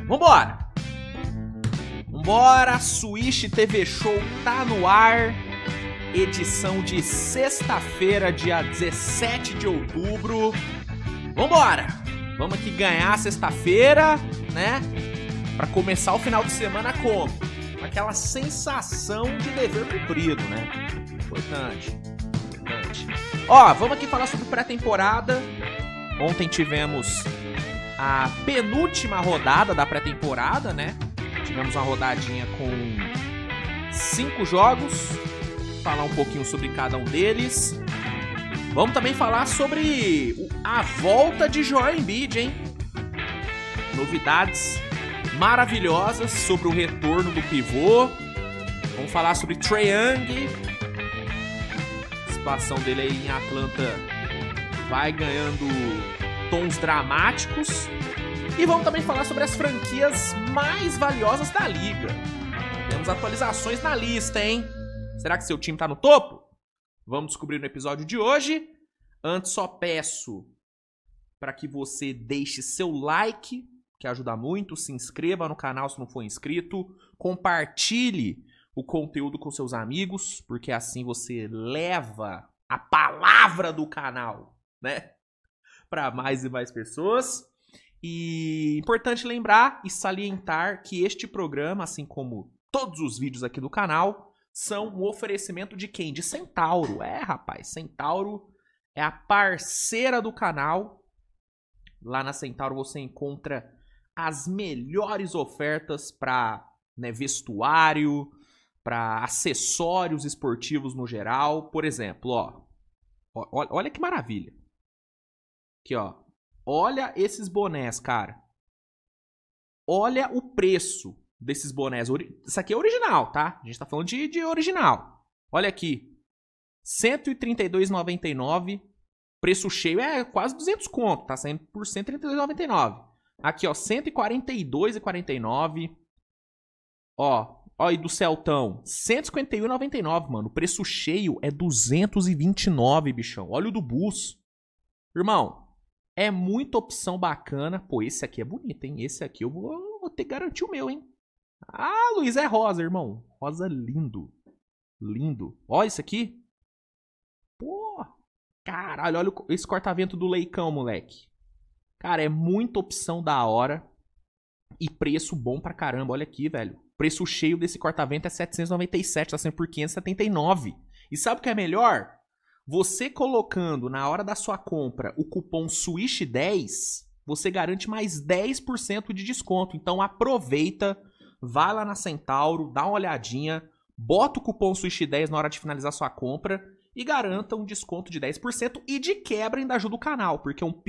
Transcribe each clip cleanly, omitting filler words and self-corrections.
Vambora! Vambora, Switch TV Show tá no ar. Edição de sexta-feira, dia 17 de outubro. Vambora! Vamos aqui ganhar sexta-feira, né? Pra começar o final de semana como? Com aquela sensação de dever cumprido, né? Importante. Ó, vamos aqui falar sobre pré-temporada. Ontem tivemos a penúltima rodada da pré-temporada, né? Tivemos uma rodadinha com 5 jogos. Falar um pouquinho sobre cada um deles. Vamos também falar sobre a volta de Joel Embiid, hein? Novidades maravilhosas sobre o retorno do pivô. Vamos falar sobre Trae Young. A situação dele aí em Atlanta vai ganhando tons dramáticos. E vamos também falar sobre as franquias mais valiosas da liga. Temos atualizações na lista, hein? Será que seu time tá no topo? Vamos descobrir no episódio de hoje. Antes só peço para que você deixe seu like, que ajuda muito. Se inscreva no canal se não for inscrito. Compartilhe o conteúdo com seus amigos, porque assim você leva a palavra do canal, né? Para mais e mais pessoas. E importante lembrar e salientar que este programa, assim como todos os vídeos aqui do canal, são um oferecimento de quem? De Centauro. É, rapaz, Centauro é a parceira do canal. Lá na Centauro você encontra as melhores ofertas para, né, vestuário, para acessórios esportivos no geral. Por exemplo, ó, olha que maravilha. Aqui, ó. Olha esses bonés, cara. Olha o preço desses bonés. Isso aqui é original, tá? A gente tá falando de original. Olha aqui. R$ 132,99. Preço cheio é quase 200 conto. Tá saindo por R$ 132,99. Aqui, ó. R$ 142,49. Ó. Ó aí do Celtão. R$ 151,99, mano. O preço cheio é R$ 229, bichão. Olha o do Bus. Irmão. É muita opção bacana. Pô, esse aqui é bonito, hein? Esse aqui eu vou ter que garantir o meu, hein? Ah, Luiz, é rosa, irmão. Rosa lindo. Lindo. Ó isso aqui. Pô, caralho, olha esse corta-vento do Leicão, moleque. Cara, é muita opção da hora. E preço bom pra caramba. Olha aqui, velho. Preço cheio desse corta-vento é 797, tá sendo por 579. E sabe o que é melhor? Você colocando na hora da sua compra o cupom SWISH10, você garante mais 10% de desconto. Então aproveita, vai lá na Centauro, dá uma olhadinha, bota o cupom SWISH10 na hora de finalizar sua compra e garanta um desconto de 10% e de quebra ainda ajuda o canal, porque uma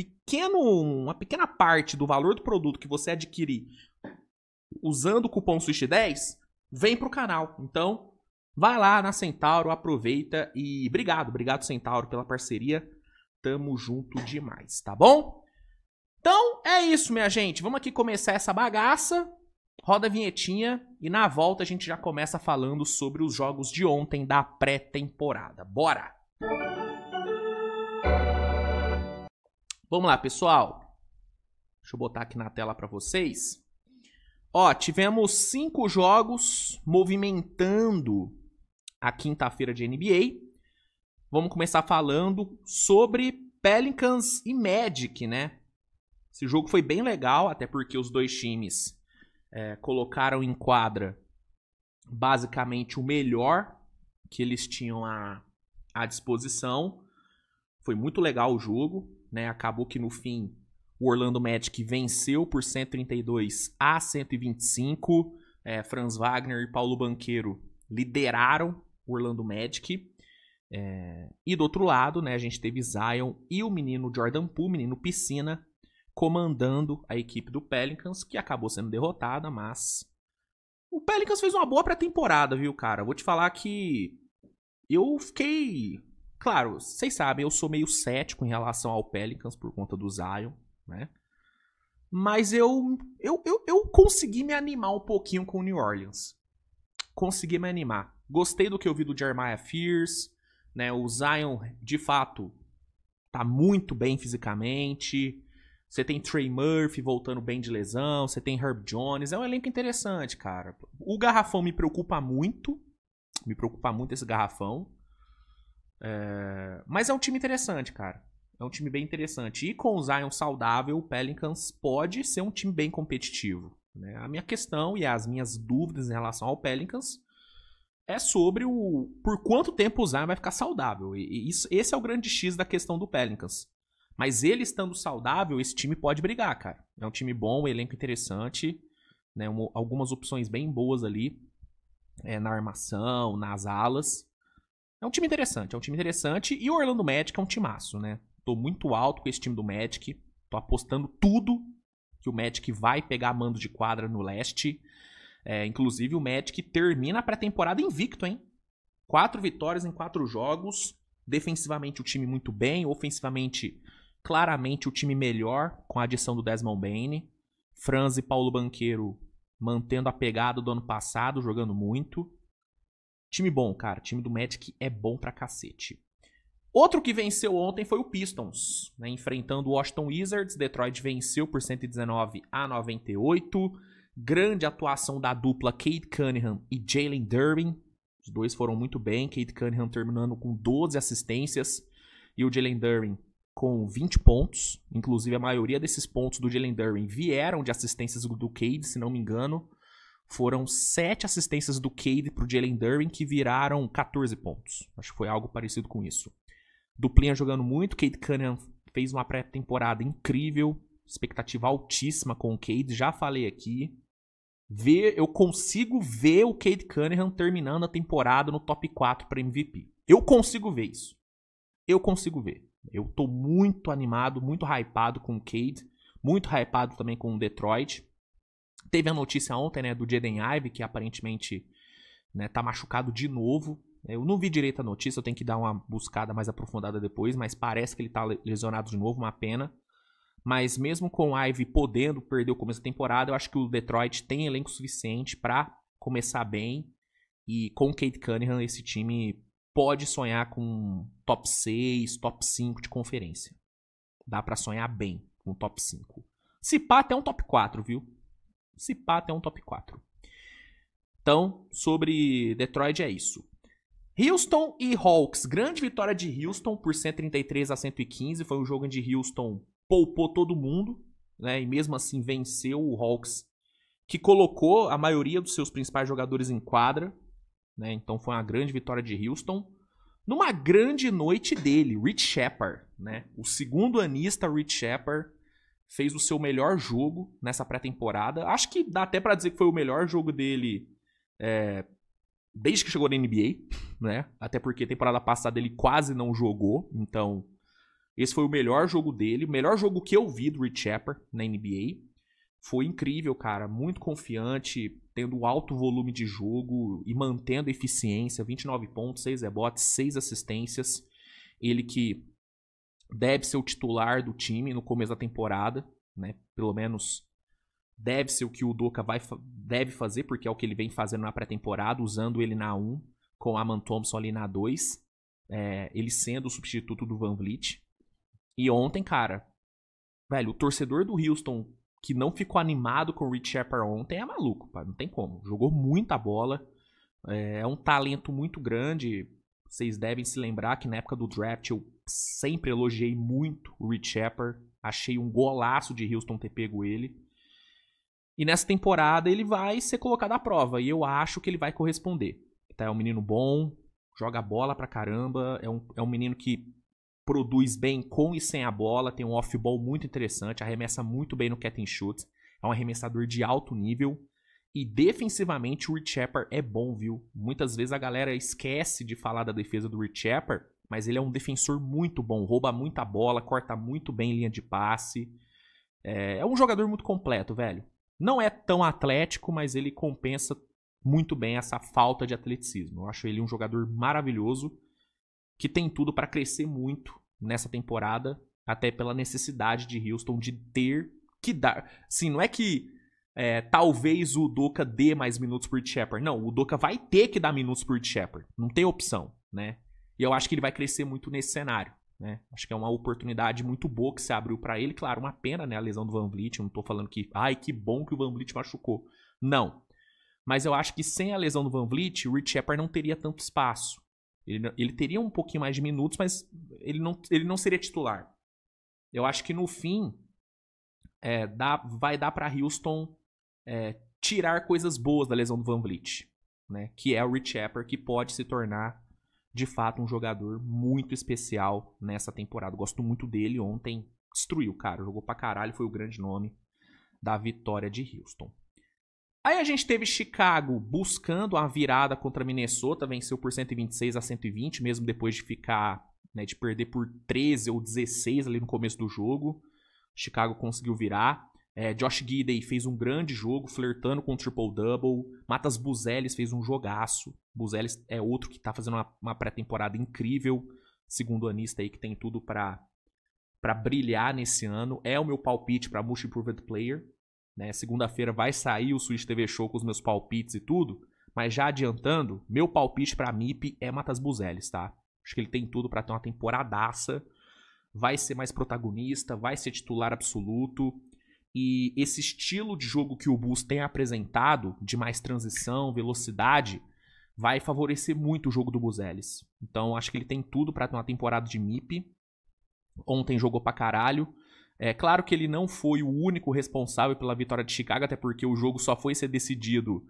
pequena parte do valor do produto que você adquirir usando o cupom SWISH10 vem pro canal. Então vai lá na Centauro, aproveita e obrigado Centauro pela parceria. Tamo junto demais, tá bom? Então é isso, minha gente. Vamos aqui começar essa bagaça. Roda a vinhetinha e na volta a gente já começa falando sobre os jogos de ontem da pré-temporada. Bora! Vamos lá, pessoal. Deixa eu botar aqui na tela pra vocês. Ó, tivemos 5 jogos movimentando a quinta-feira de NBA. Vamos começar falando sobre Pelicans e Magic, né? Esse jogo foi bem legal, até porque os dois times colocaram em quadra basicamente o melhor que eles tinham à disposição. Foi muito legal o jogo, né? Acabou que no fim o Orlando Magic venceu por 132-125. Franz Wagner e Paulo Banchero lideraram o Orlando Magic. E do outro lado, né, a gente teve Zion e o menino Jordan Poole, menino Piscina, comandando a equipe do Pelicans, que acabou sendo derrotada, mas o Pelicans fez uma boa pré-temporada, viu, cara? Vou te falar que eu fiquei... Claro, vocês sabem, eu sou meio cético em relação ao Pelicans por conta do Zion, né? Mas eu consegui me animar um pouquinho com o New Orleans. Consegui me animar. Gostei do que eu vi do Jeremiah Fears, né? O Zion, de fato, tá muito bem fisicamente. Você tem Trey Murphy voltando bem de lesão, você tem Herb Jones, é um elenco interessante, cara. O garrafão me preocupa muito esse garrafão. Mas é um time interessante, cara. É um time bem interessante. E com o Zion saudável, o Pelicans pode ser um time bem competitivo, né? A minha questão e as minhas dúvidas em relação ao Pelicans é sobre por quanto tempo o Zion vai ficar saudável. E esse é o grande X da questão do Pelicans. Mas ele estando saudável, esse time pode brigar, cara. É um time bom, um elenco interessante, né? Algumas opções bem boas ali, na armação, nas alas. É um time interessante. E o Orlando Magic é um timaço, né? Tô muito alto com esse time do Magic. Tô apostando tudo que o Magic vai pegar mando de quadra no leste. Inclusive o Magic termina a pré-temporada invicto, hein? 4 vitórias em 4 jogos. Defensivamente o time muito bem. Ofensivamente, claramente o time melhor com a adição do Desmond Bane. Franz e Paulo Banchero mantendo a pegada do ano passado, jogando muito. Time bom, cara. O time do Magic é bom pra cacete. Outro que venceu ontem foi o Pistons, né? Enfrentando o Washington Wizards. Detroit venceu por 119-98. Grande atuação da dupla Cade Cunningham e Jalen Duren. Os dois foram muito bem. Cade Cunningham terminando com 12 assistências e o Jalen Duren com 20 pontos. Inclusive, a maioria desses pontos do Jalen Duren vieram de assistências do Cade, se não me engano. Foram 7 assistências do Cade pro Jalen Duren que viraram 14 pontos. Acho que foi algo parecido com isso. Duplinha jogando muito. Cade Cunningham fez uma pré-temporada incrível. Expectativa altíssima com o Cade. Já falei aqui. Eu consigo ver o Cade Cunningham terminando a temporada no top 4 para MVP. Eu consigo ver isso. Eu consigo ver. Eu tô muito animado, muito hypado com o Cade. Muito hypado também com o Detroit. Teve a notícia ontem, né, do Jaden Ivey, que aparentemente, né, tá machucado de novo. Eu não vi direito a notícia, eu tenho que dar uma buscada mais aprofundada depois, mas parece que ele tá lesionado de novo, uma pena. Mas mesmo com o Ivey podendo perder o começo da temporada, eu acho que o Detroit tem elenco suficiente para começar bem. E com o Cade Cunningham, esse time pode sonhar com top 6, top 5 de conferência. Dá para sonhar bem com top 5. Se pá, até um top 4, viu? Se pá, até um top 4. Então, sobre Detroit é isso. Houston e Hawks. Grande vitória de Houston por 133-115. Foi um jogo onde Houston poupou todo mundo, né? E mesmo assim venceu o Hawks, que colocou a maioria dos seus principais jogadores em quadra, né? Então foi uma grande vitória de Houston. Numa grande noite dele, Rich Shepard, né? O segundo anista Rich Shepard fez o seu melhor jogo nessa pré-temporada. Acho que dá até pra dizer que foi o melhor jogo dele desde que chegou na NBA, né? Até porque a temporada passada ele quase não jogou. Então, esse foi o melhor jogo dele. O melhor jogo que eu vi do Rich Shepard na NBA. Foi incrível, cara. Muito confiante, tendo alto volume de jogo e mantendo eficiência. 29 pontos, 6 rebotes, 6 assistências. Ele que deve ser o titular do time no começo da temporada, né? Pelo menos deve ser o que o Udoka deve fazer, porque é o que ele vem fazendo na pré-temporada, usando ele na 1, com Aman Thompson ali na 2, ele sendo o substituto do VanVleet. E ontem, cara, velho, o torcedor do Houston que não ficou animado com o Rich Shepard ontem é maluco, pá, não tem como. Jogou muita bola, é um talento muito grande. Vocês devem se lembrar que na época do draft eu sempre elogiei muito o Rich Shepard. Achei um golaço de Houston ter pego ele. E nessa temporada ele vai ser colocado à prova. E eu acho que ele vai corresponder. Tá? É um menino bom, joga bola pra caramba. É um menino que produz bem com e sem a bola. Tem um off-ball muito interessante. Arremessa muito bem no catch and shoot. É um arremessador de alto nível. E defensivamente o Rich Shepard é bom, viu? Muitas vezes a galera esquece de falar da defesa do Rich Shepard. Mas ele é um defensor muito bom. Rouba muita bola, corta muito bem linha de passe. É um jogador muito completo, velho. Não é tão atlético, mas ele compensa muito bem essa falta de atleticismo. Eu acho ele um jogador maravilhoso, que tem tudo para crescer muito nessa temporada, até pela necessidade de Houston de ter que dar. Sim, não é que talvez o Udoka dê mais minutos por Rich Shepard. Não, o Udoka vai ter que dar minutos por Rich Shepard. Não tem opção, né? E eu acho que ele vai crescer muito nesse cenário. né? Acho que é uma oportunidade muito boa que se abriu para ele. Claro, uma pena, né, a lesão do VanVleet. Eu não tô falando que, ai, que bom que o VanVleet machucou. Não. Mas eu acho que sem a lesão do VanVleet, o Rich Shepard não teria tanto espaço. Ele teria um pouquinho mais de minutos, mas ele não seria titular. Eu acho que no fim vai dar para Houston tirar coisas boas da lesão do VanVleet, né? Que é o Rich Shepard, que pode se tornar de fato um jogador muito especial nessa temporada. Eu gosto muito dele. Ontem destruiu, cara. Jogou pra caralho, foi o grande nome da vitória de Houston. Aí a gente teve Chicago buscando a virada contra Minnesota, venceu por 126-120, mesmo depois de ficar, né, de perder por 13 ou 16 ali no começo do jogo. Chicago conseguiu virar. Josh Giddey fez um grande jogo, flertando com o triple-double. Matas Buzelis fez um jogaço. Buzelis é outro que tá fazendo uma pré-temporada incrível, segundo anista aí, que tem tudo pra brilhar nesse ano. É o meu palpite pra Most Improved Player. Né? Segunda-feira vai sair o Switch TV Show com os meus palpites e tudo, mas já adiantando, meu palpite pra MIP é Matas Buzelis, tá? Acho que ele tem tudo pra ter uma temporadaça, vai ser mais protagonista, vai ser titular absoluto, e esse estilo de jogo que o Bulls tem apresentado, de mais transição, velocidade, vai favorecer muito o jogo do Buzelis. Então acho que ele tem tudo pra ter uma temporada de MIP. Ontem jogou pra caralho. É claro que ele não foi o único responsável pela vitória de Chicago, até porque o jogo só foi ser decidido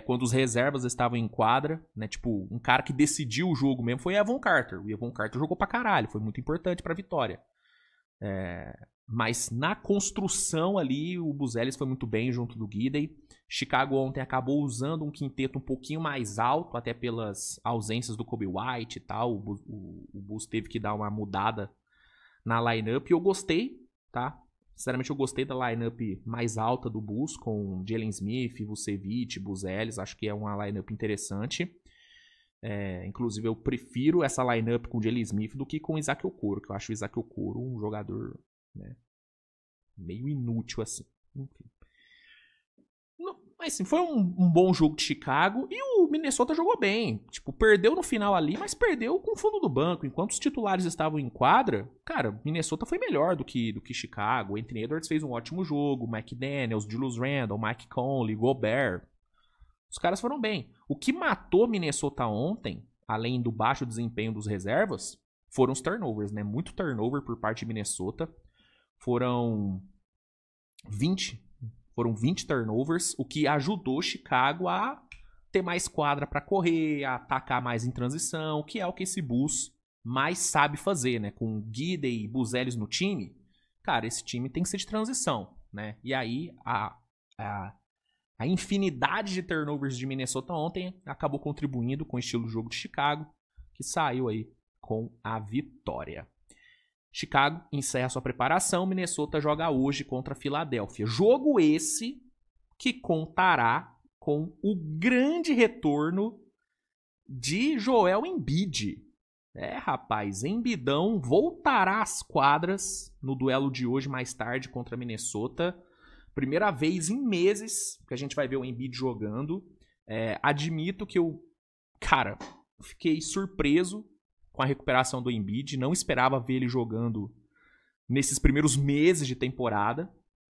quando os reservas estavam em quadra, né? Tipo, um cara que decidiu o jogo mesmo foi Evan Carter. O Evan Carter jogou pra caralho, foi muito importante pra vitória. Mas na construção ali, o Buzelis foi muito bem junto do Giddey. Chicago ontem acabou usando um quinteto um pouquinho mais alto, até pelas ausências do Kobe White e tal. O Bulls teve que dar uma mudada na lineup e eu gostei. Tá? Sinceramente, eu gostei da lineup mais alta do Bulls, com Jalen Smith, Vucevic, Buzelis. Acho que é uma lineup interessante. Inclusive, eu prefiro essa lineup com Jalen Smith do que com Isaac Okoro, que eu acho o Isaac Okoro um jogador, né, meio inútil assim. Enfim. Mas assim, foi um bom jogo de Chicago e o Minnesota jogou bem. Tipo, perdeu no final ali, mas perdeu com o fundo do banco. Enquanto os titulares estavam em quadra, cara, Minnesota foi melhor do que Chicago. Anthony Edwards fez um ótimo jogo, McDaniels, Julius Randle, Mike Conley, Gobert. Os caras foram bem. O que matou Minnesota ontem, além do baixo desempenho dos reservas, foram os turnovers, né? Muito turnover por parte de Minnesota. Foram 20 turnovers, o que ajudou Chicago a ter mais quadra para correr, a atacar mais em transição, que é o que esse Bulls mais sabe fazer, né? Com Giddey e Buzelis no time, cara, esse time tem que ser de transição, né? E aí a infinidade de turnovers de Minnesota ontem acabou contribuindo com o estilo de jogo de Chicago, que saiu aí com a vitória. Chicago encerra sua preparação, Minnesota joga hoje contra a Filadélfia. Jogo esse que contará com o grande retorno de Joel Embiid. Rapaz, Embiidão voltará às quadras no duelo de hoje mais tarde contra a Minnesota. Primeira vez em meses que a gente vai ver o Embiid jogando. Admito que eu, cara, fiquei surpreso com a recuperação do Embiid. Não esperava ver ele jogando nesses primeiros meses de temporada.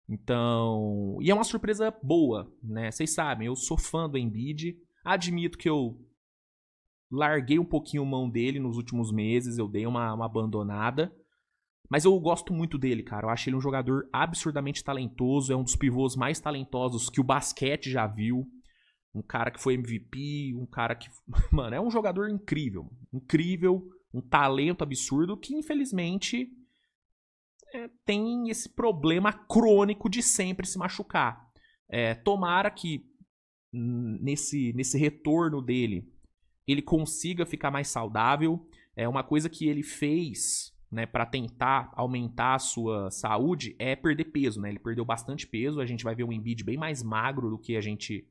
Então, e é uma surpresa boa, né? Vocês sabem, eu sou fã do Embiid. Admito que eu larguei um pouquinho mão dele nos últimos meses. Eu dei uma abandonada. Mas eu gosto muito dele, cara. Eu acho ele um jogador absurdamente talentoso. É um dos pivôs mais talentosos que o basquete já viu. Um cara que foi MVP, um cara que... Mano, é um jogador incrível. Incrível, um talento absurdo que, infelizmente, tem esse problema crônico de sempre se machucar. Tomara que, nesse retorno dele, ele consiga ficar mais saudável. Uma coisa que ele fez, né, para tentar aumentar a sua saúde é perder peso, né? Ele perdeu bastante peso. A gente vai ver um Embiid bem mais magro do que a gente...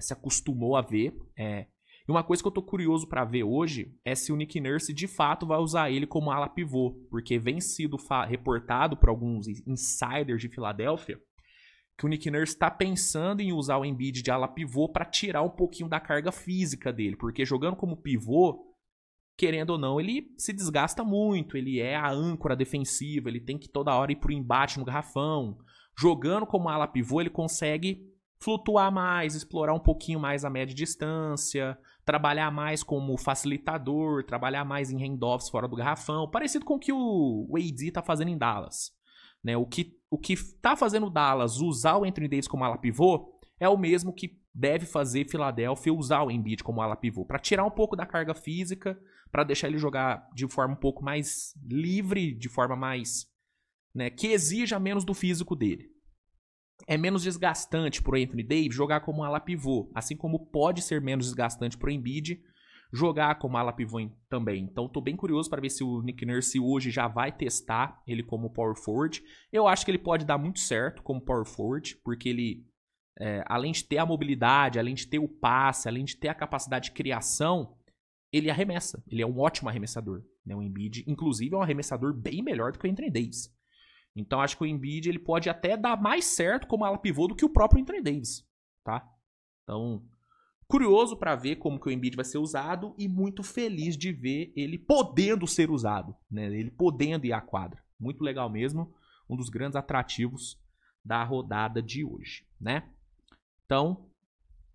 se acostumou a ver. E uma coisa que eu tô curioso pra ver hoje é se o Nick Nurse de fato vai usar ele como ala pivô, porque vem sido reportado por alguns insiders de Filadélfia que o Nick Nurse tá pensando em usar o Embiid de ala pivô pra tirar um pouquinho da carga física dele, porque jogando como pivô, querendo ou não, ele se desgasta muito, ele é a âncora defensiva, ele tem que toda hora ir pro embate no garrafão. Jogando como ala pivô, ele consegue flutuar mais, explorar um pouquinho mais a média distância, trabalhar mais como facilitador, trabalhar mais em handoffs fora do garrafão, parecido com o que o AD tá fazendo em Dallas. Né? O que tá fazendo o Dallas usar o Anthony Davis como ala pivô é o mesmo que deve fazer Philadelphia usar o Embiid como ala pivô, para tirar um pouco da carga física, para deixar ele jogar de forma um pouco mais livre, de forma mais, né, que exija menos do físico dele. É menos desgastante pro Anthony Davis jogar como ala pivô, assim como pode ser menos desgastante pro Embiid jogar como ala pivô também. Então tô bem curioso para ver se o Nick Nurse hoje já vai testar ele como power forward. Eu acho que ele pode dar muito certo como power forward, porque ele, além de ter a mobilidade, além de ter o passe, além de ter a capacidade de criação, ele arremessa. Ele é um ótimo arremessador. Né? O Embiid, inclusive, é um arremessador bem melhor do que o Anthony Davis. Então acho que o Embiid ele pode até dar mais certo como ala pivô do que o próprio Anthony Davis, tá? Então, curioso para ver como que o Embiid vai ser usado e muito feliz de ver ele podendo ser usado, né? Ele podendo ir à quadra. Muito legal mesmo, um dos grandes atrativos da rodada de hoje, né? Então,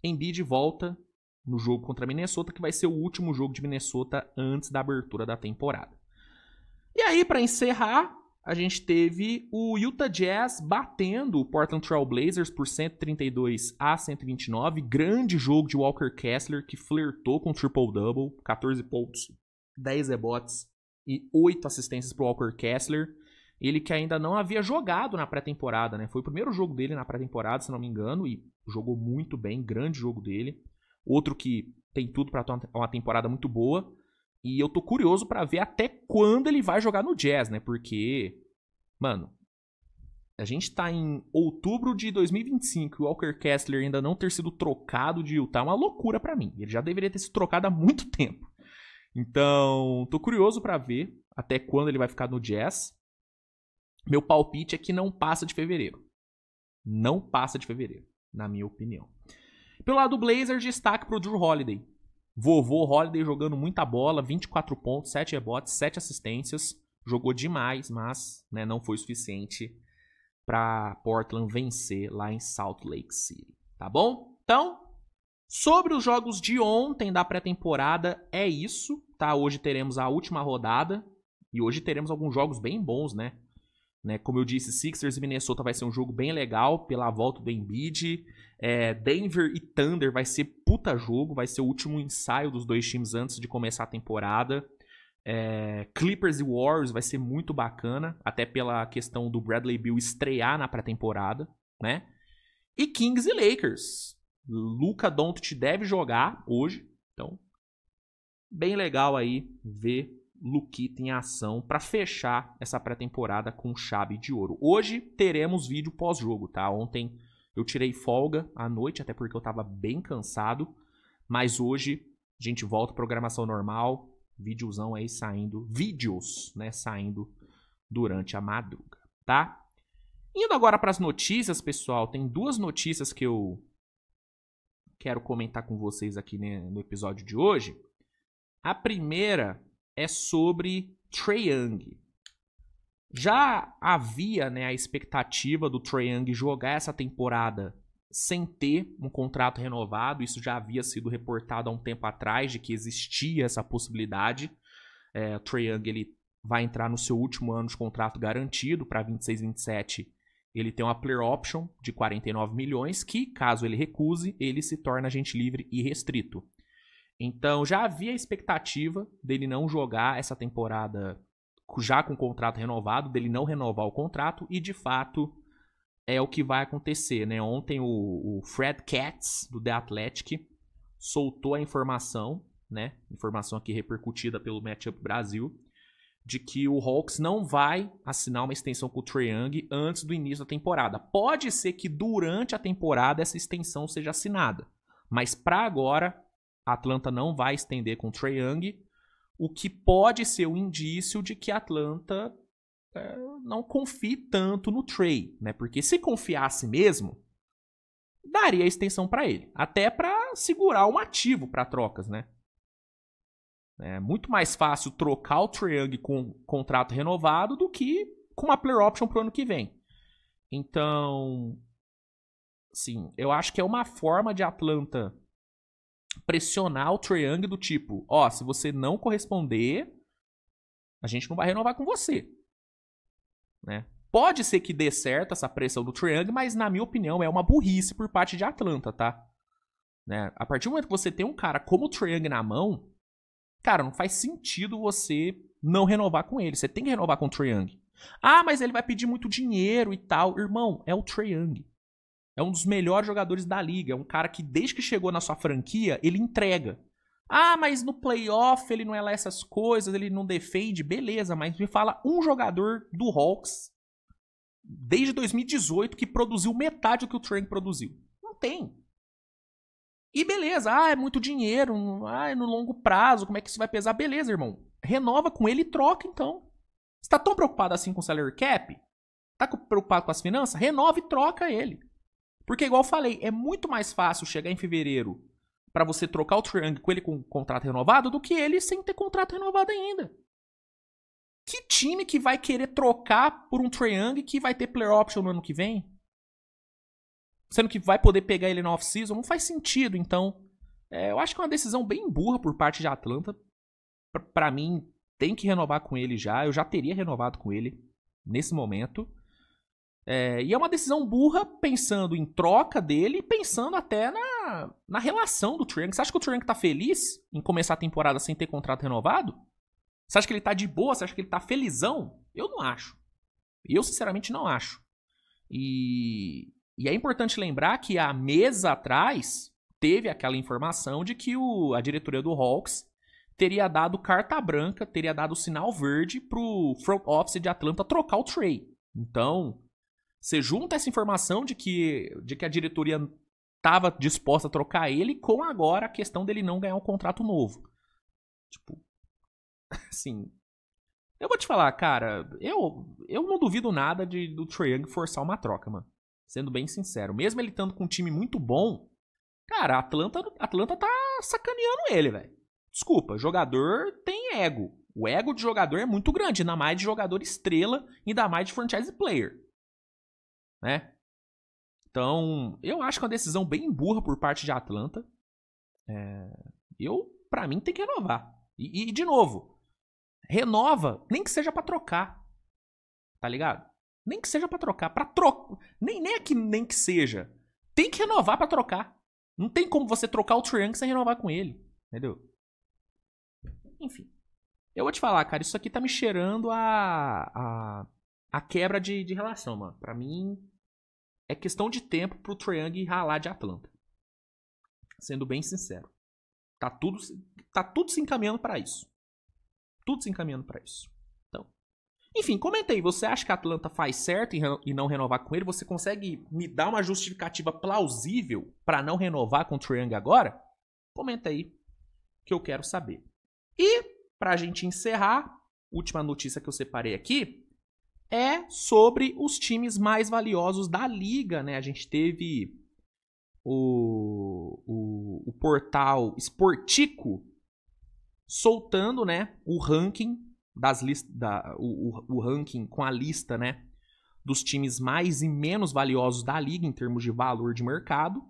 Embiid volta no jogo contra Minnesota, que vai ser o último jogo de Minnesota antes da abertura da temporada. E aí, para encerrar, a gente teve o Utah Jazz batendo o Portland Trail Blazers por 132-129. Grande jogo de Walker Kessler, que flertou com o triple-double. 14 pontos, 10 rebotes e 8 assistências para o Walker Kessler. Ele que ainda não havia jogado na pré-temporada, né? Foi o primeiro jogo dele na pré-temporada, se não me engano, e jogou muito bem, grande jogo dele. Outro que tem tudo para ter uma temporada muito boa. E eu tô curioso pra ver até quando ele vai jogar no Jazz, né? Porque, mano, a gente tá em outubro de 2025 e o Walker Kessler ainda não ter sido trocado de Utah é uma loucura pra mim. Ele já deveria ter sido trocado há muito tempo. Então, tô curioso pra ver até quando ele vai ficar no Jazz. Meu palpite é que não passa de fevereiro. Não passa de fevereiro, na minha opinião. Pelo lado do Blazers, destaque pro Drew Holiday. Vovô Holiday jogando muita bola, 24 pontos, 7 rebotes, 7 assistências. Jogou demais, mas, né, não foi suficiente para Portland vencer lá em Salt Lake City. Tá bom? Então, sobre os jogos de ontem da pré-temporada, é isso. Tá? Hoje teremos a última rodada e hoje teremos alguns jogos bem bons, né? Como eu disse, Sixers e Minnesota vai ser um jogo bem legal pela volta do Embiid. Denver e Thunder vai ser puta jogo, vai ser o último ensaio dos dois times antes de começar a temporada. Clippers e Warriors vai ser muito bacana, até pela questão do Bradley Beal estrear na pré-temporada, né? E Kings e Lakers. Luka Doncic deve jogar hoje, então bem legal aí ver Luquita em ação para fechar essa pré-temporada com chave de ouro. Hoje teremos vídeo pós-jogo, tá? Ontem eu tirei folga à noite, até porque eu tava bem cansado, mas hoje a gente volta à programação normal, videozão aí saindo, vídeos, né, saindo durante a madruga, tá? Indo agora para as notícias, pessoal, tem duas notícias que eu quero comentar com vocês aqui, né, no episódio de hoje. A primeira é sobre Trae Young. Já havia, né, a expectativa do Trae Young jogar essa temporada sem ter um contrato renovado. Isso já havia sido reportado há um tempo atrás, de que existia essa possibilidade. O Trae Young ele vai entrar no seu último ano de contrato garantido para 26-27. Ele tem uma player option de 49 milhões que, caso ele recuse, ele se torna agente livre e restrito. Então já havia a expectativa dele não jogar essa temporada já com o contrato renovado, dele não renovar o contrato, e de fato é o que vai acontecer, né? Ontem o Fred Katz, do The Athletic, soltou a informação, né? Informação aqui repercutida pelo Matchup Brasil, de que o Hawks não vai assinar uma extensão com o Trae Young antes do início da temporada. Pode ser que durante a temporada essa extensão seja assinada, mas para agora a Atlanta não vai estender com o Trae Young, o que pode ser um indício de que a Atlanta não confie tanto no Trae, né? Porque se confiasse mesmo, daria a extensão para ele, até para segurar um ativo para trocas, né? É muito mais fácil trocar o Trae Young com contrato renovado do que com uma player option pro ano que vem. Então, sim, eu acho que é uma forma de Atlanta pressionar o Trae Young do tipo, ó, se você não corresponder, a gente não vai renovar com você. Né? Pode ser que dê certo essa pressão do Trae Young, mas na minha opinião é uma burrice por parte de Atlanta, tá? Né? A partir do momento que você tem um cara como o Trae Young na mão, cara, não faz sentido você não renovar com ele. Você tem que renovar com o Trae Young. Ah, mas ele vai pedir muito dinheiro e tal. Irmão, é o Trae Young. É um dos melhores jogadores da liga. É um cara que, desde que chegou na sua franquia, ele entrega. Ah, mas no playoff ele não é lá essas coisas, ele não defende. Beleza, mas me fala um jogador do Hawks, desde 2018, que produziu metade do que o Trae Young produziu. Não tem. E beleza, é muito dinheiro, é no longo prazo, como é que isso vai pesar? Beleza, irmão. Renova com ele e troca, então. Você tá tão preocupado assim com o salary cap? Tá preocupado com as finanças? Renova e troca ele. Porque, igual eu falei, é muito mais fácil chegar em fevereiro pra você trocar o Trae Young com ele com contrato renovado do que ele sem ter contrato renovado ainda. Que time que vai querer trocar por um Trae Young que vai ter player option no ano que vem? Sendo que vai poder pegar ele na off-season, não faz sentido. Então, eu acho que é uma decisão bem burra por parte de Atlanta. Pra mim, tem que renovar com ele já. Eu já teria renovado com ele nesse momento. E é uma decisão burra pensando em troca dele e pensando até na relação do Trae Young. Você acha que o Trae Young tá feliz em começar a temporada sem ter contrato renovado? Você acha que ele tá de boa? Você acha que ele tá felizão? Eu não acho. Eu, sinceramente, não acho. E é importante lembrar que há meses atrás teve aquela informação de que a diretoria do Hawks teria dado carta branca, teria dado sinal verde pro front office de Atlanta trocar o Trae. Então, você junta essa informação de que a diretoria estava disposta a trocar ele com agora a questão dele não ganhar um contrato novo. Tipo, assim, eu vou te falar, cara, eu não duvido nada do Trae Young forçar uma troca, mano. Sendo bem sincero. Mesmo ele estando com um time muito bom, cara, a Atlanta tá sacaneando ele, velho. Desculpa, jogador tem ego. O ego de jogador é muito grande, ainda mais de jogador estrela, ainda mais de franchise player. Né? Então, eu acho que é uma decisão bem burra por parte de Atlanta. Pra mim, tem que renovar. E de novo, renova, nem que seja pra trocar. Tá ligado? Nem que seja pra trocar. Nem é que nem que seja. Tem que renovar pra trocar. Não tem como você trocar o Trae Young sem renovar com ele. Entendeu? Enfim. Eu vou te falar, cara. Isso aqui tá me cheirando a quebra de relação, mano. Pra mim, é questão de tempo pro Trae Young ralar de Atlanta. Sendo bem sincero. Tá tudo se encaminhando pra isso. Tudo se encaminhando pra isso. Enfim, comenta aí, você acha que a Atlanta faz certo em não renovar com ele? Você consegue me dar uma justificativa plausível pra não renovar com o Trae Young agora? Comenta aí, que eu quero saber. E, pra gente encerrar, última notícia que eu separei aqui, é sobre os times mais valiosos da liga, né? A gente teve o portal Sportico soltando, né, o ranking o ranking com a lista, né, dos times mais e menos valiosos da liga em termos de valor de mercado.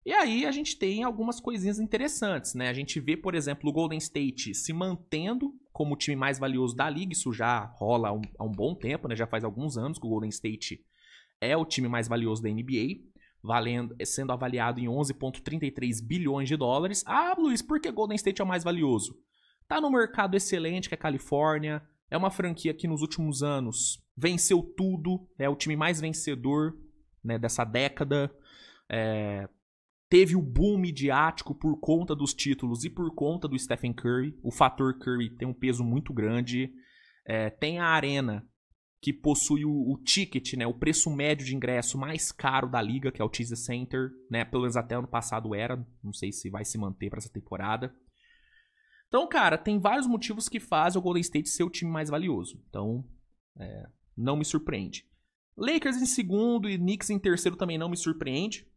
E aí a gente tem algumas coisinhas interessantes, né? A gente vê, por exemplo, o Golden State se mantendo como o time mais valioso da liga. Isso já rola há um bom tempo, né? Já faz alguns anos que o Golden State é o time mais valioso da NBA, sendo avaliado em 11,33 bilhões de dólares. Ah, Luiz, por que Golden State é o mais valioso? Tá no mercado excelente, que é a Califórnia. É uma franquia que nos últimos anos venceu tudo. É o time mais vencedor, né, dessa década. Teve o boom midiático por conta dos títulos e por conta do Stephen Curry. O fator Curry tem um peso muito grande. Tem a arena, que possui o ticket, né, o preço médio de ingresso mais caro da liga, que é o Chase Center. Né, pelo menos até ano passado era. Não sei se vai se manter para essa temporada. Então, cara, tem vários motivos que fazem o Golden State ser o time mais valioso. Então, não me surpreende. Lakers em segundo e Knicks em terceiro também não me surpreende.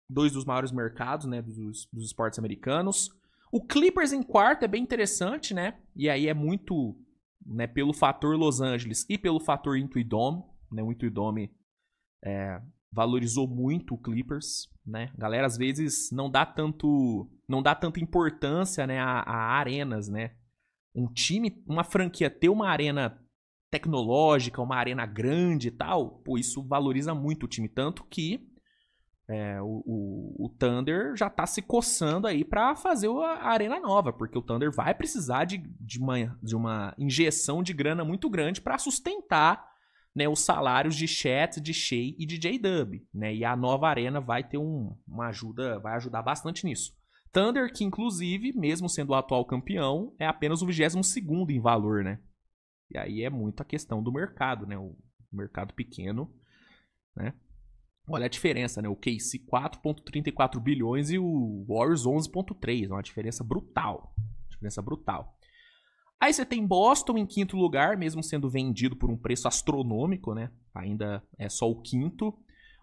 Dois dos maiores mercados, né, dos esportes americanos. O Clippers em quarto é bem interessante, né? E aí é muito, né, pelo fator Los Angeles e pelo fator Intuidome, né? O Intuidome valorizou muito o Clippers, né? A galera às vezes não dá tanta importância, né, a arenas, né? Um time, uma franquia ter uma arena tecnológica, uma arena grande e tal, pô, isso valoriza muito o time, tanto que o Thunder já tá se coçando aí pra fazer a arena nova, porque o Thunder vai precisar de uma injeção de grana muito grande pra sustentar, né, os salários de Chet, de Shea e de J-Dub, né? E a nova arena vai ter uma ajuda, vai ajudar bastante nisso. Thunder, que inclusive, mesmo sendo o atual campeão, é apenas o 22º em valor, né? E aí é muito a questão do mercado, né? O mercado pequeno, né? Olha a diferença, né? O KC 4,34 bilhões e o Warriors 11,3. É uma diferença brutal. Diferença brutal. Aí você tem Boston em quinto lugar, mesmo sendo vendido por um preço astronômico, né? Ainda é só o quinto.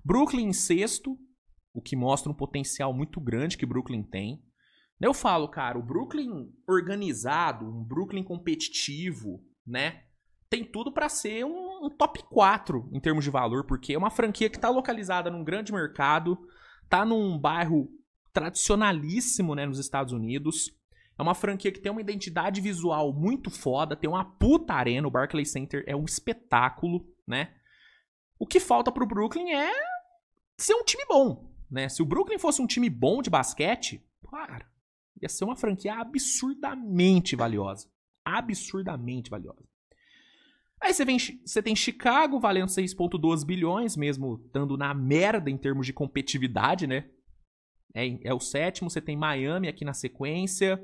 Brooklyn em sexto, o que mostra um potencial muito grande que Brooklyn tem. Eu falo, cara, o Brooklyn organizado, um Brooklyn competitivo, né? Tem tudo pra ser um top 4 em termos de valor, porque é uma franquia que tá localizada num grande mercado, tá num bairro tradicionalíssimo, né, nos Estados Unidos. É uma franquia que tem uma identidade visual muito foda, tem uma puta arena, o Barclays Center é um espetáculo, né? O que falta pro Brooklyn é ser um time bom, né? Se o Brooklyn fosse um time bom de basquete, cara, ia ser uma franquia absurdamente valiosa. Absurdamente valiosa. Aí você tem Chicago valendo 6,12 bilhões, mesmo estando na merda em termos de competitividade, né? É o sétimo. Você tem Miami aqui na sequência.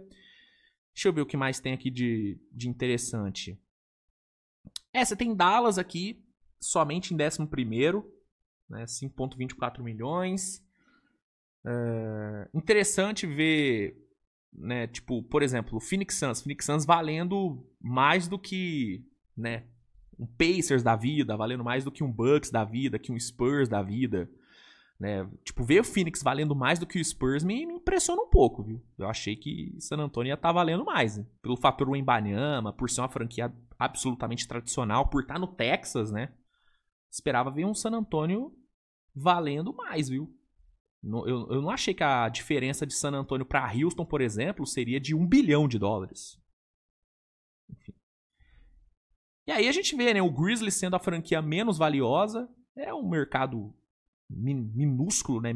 Deixa eu ver o que mais tem aqui de interessante. Você tem Dallas aqui, somente em 11º, né? 5,24 milhões. Interessante ver, né? Tipo, por exemplo, o Phoenix Suns valendo mais do que, né, um Pacers da vida, valendo mais do que um Bucks da vida, que um Spurs da vida, né? Tipo, ver o Phoenix valendo mais do que o Spurs me impressiona um pouco, viu? Eu achei que San Antonio ia estar valendo mais, né? Pelo fator Wembanyama, por ser uma franquia absolutamente tradicional, por estar no Texas, né? Esperava ver um San Antonio valendo mais, viu? Eu não achei que a diferença de San Antonio para Houston, por exemplo, seria de $1 bilhão. Enfim. E aí a gente vê, né, o Grizzlies sendo a franquia menos valiosa. É um mercado minúsculo, né?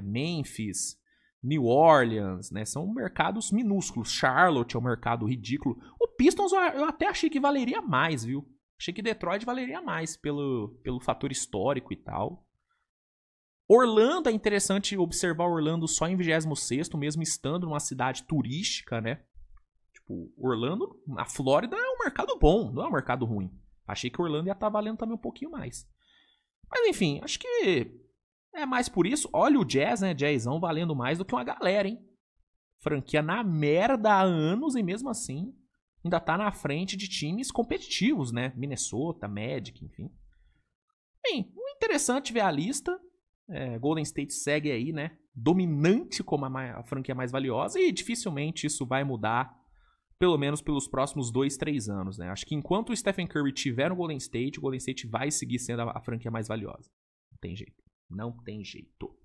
Memphis, New Orleans, né? São mercados minúsculos. Charlotte é um mercado ridículo. O Pistons eu até achei que valeria mais, viu? Achei que Detroit valeria mais pelo fator histórico e tal. Orlando, é interessante observar Orlando só em 26º, mesmo estando numa cidade turística, né? Tipo, Orlando, a Flórida é um mercado bom, não é um mercado ruim. Achei que Orlando ia estar valendo também um pouquinho mais. Mas enfim, acho que é mais por isso. Olha o Jazz, né? Jazzão valendo mais do que uma galera, hein? Franquia na merda há anos e mesmo assim ainda tá na frente de times competitivos, né? Minnesota, Magic, enfim. Bem, interessante ver a lista. Golden State segue aí, né? Dominante como a franquia mais valiosa e dificilmente isso vai mudar, pelo menos pelos próximos 2-3 anos, né? Acho que enquanto o Stephen Curry tiver no Golden State, o Golden State vai seguir sendo a franquia mais valiosa. Não tem jeito. Não tem jeito.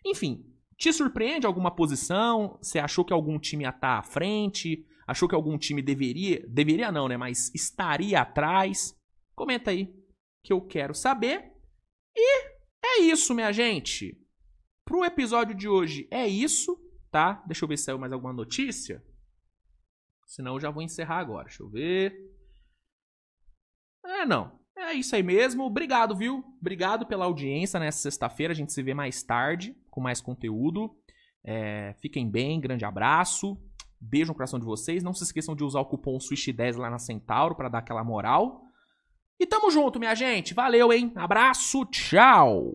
Enfim, te surpreende alguma posição? Você achou que algum time ia estar à frente? Achou que algum time deveria não, né? Mas estaria atrás? Comenta aí que eu quero saber. E é isso, minha gente. Pro episódio de hoje é isso, tá? Deixa eu ver se saiu mais alguma notícia. Senão eu já vou encerrar agora. Deixa eu ver. Não. É isso aí mesmo. Obrigado, viu? Obrigado pela audiência nessa sexta-feira. A gente se vê mais tarde com mais conteúdo. Fiquem bem. Grande abraço. Beijo no coração de vocês. Não se esqueçam de usar o cupom SWISH10 lá na Centauro pra dar aquela moral. E tamo junto, minha gente. Valeu, hein? Abraço. Tchau.